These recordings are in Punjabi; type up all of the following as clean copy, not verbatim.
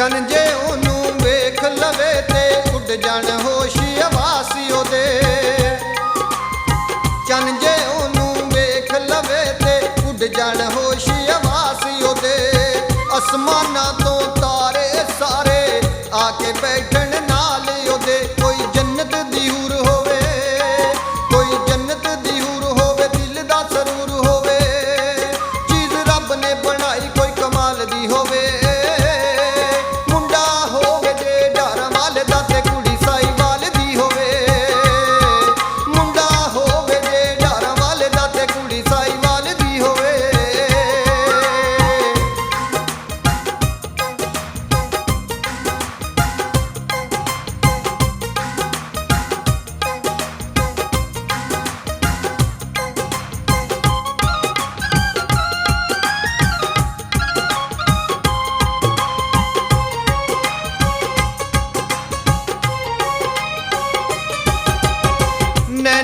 ਚੰਨ ਜੇ ਉਹਨੂੰ ਵੇਖ ਲਵੇ ਤੇ ਉੱਡ ਜਾਣ ਹੋਸ਼ ਆਵਾਸ ਉਹਦੇ। ਚੰਨ ਜੇ ਉਹਨੂੰ ਵੇਖ ਲਵੇ ਤੇ ਉੱਡ ਜਾਣ ਹੋਸ਼ ਆਵਾਸ ਉਹਦੇ। ਅਸਮਾਨਾਂ ਤੋਂ ਤਾਰੇ ਸਾਰੇ ਆ ਕੇ ਬੈਠਣ ਨਾਲ ਉਹਦੇ। ਕੋਈ ਜੰਨਤ ਦੀ ਹੂਰ ਹੋਵੇ, ਕੋਈ ਜੰਨਤ ਦੀ ਹੂਰ ਹੋਵੇ, ਦਿਲ ਦਾ ਸਰੂਰ ਹੋਵੇ। ਚੀਜ਼ ਰੱਬ ਨੇ ਬਣਾਈ ਕੋਈ ਕਮਾਲ ਦੀ ਹੋਵੇ। ਮੁੰਡਾ ਹੋਵੇ ਜੇ ਡਾਰਾਵਾਲ ਦਾ ਤੇ ਕੁੜੀ ਸਾਈਵਾਲ ਦੀ ਹੋਵੇ। ਮੁੰਡਾ ਹੋਵੇ ਜੇ ਡਾਰਾਵਾਲ ਦਾ ਤੇ ਕੁੜੀ ਸਾਈਵਾਲ ਦੀ ਹੋਵੇ।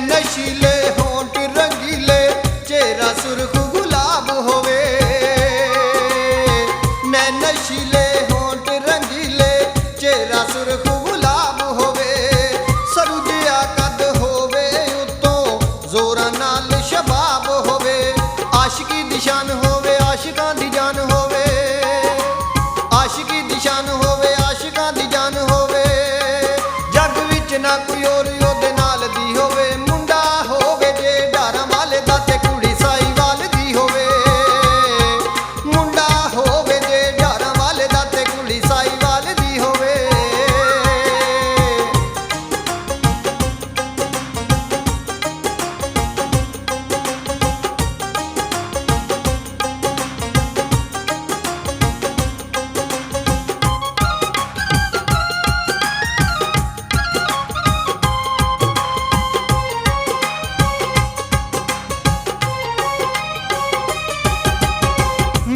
ਨਸ਼ੀਲੇ ਹੋਂਠ ਰੰਗੀਲੇ, ਚਿਹਰਾ ਸੁਰਖ ਗੁਲਾਬ ਹੋਵੇ। ਨਸ਼ੀਲੇ ਹੋਂਠ ਰੰਗੀਲੇ, ਚਿਹਰਾ ਸੁਰਖ ਗੁਲਾਬ ਹੋਵੇ। ਸਰੂ ਜਿਹਾ ਕੱਦ ਹੋਵੇ, ਉੱਤੋਂ ਜ਼ੋਰਾਂ ਨਾਲ ਸ਼ਬਾਬ ਹੋਵੇ। ਆਸ਼ਕੀ ਦੀ ਸ਼ਾਨ ਹੋਵੇ, ਆਸ਼ਿਕਾਂ ਦੀ ਜਾਨ ਹੋਵੇ। ਆਸ਼ਕੀ ਦੀ ਸ਼ਾਨ ਹੋਵੇ, ਆਸ਼ਿਕਾਂ ਦੀ ਜਾਨ ਹੋਵੇ। ਜੱਗ ਵਿੱਚ ਨਾ ਕੋਈ ਹੋਰ ਉਹਦੇ ਨਾਲ ਦੀ ਹੋਵੇ। ਮੁੰਡਾ ਹੋਵੇ ਜੇ ਡਾਰਾਵਾਲ ਦਾ ਤੇ ਕੁੜੀ ਸਾਈਵਾਲ ਦੀ ਹੋਵੇ। ਮੁੰਡਾ ਹੋਵੇ ਜੇ ਡਾਰਾਵਾਲ ਦਾ ਤੇ ਕੁੜੀ ਸਾਈਵਾਲ ਦੀ ਹੋਵੇ।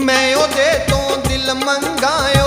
ਮੈਂ ਉਹਦੇ ਤੋਂ ਦਿਲ ਮੰਗਾਇਆ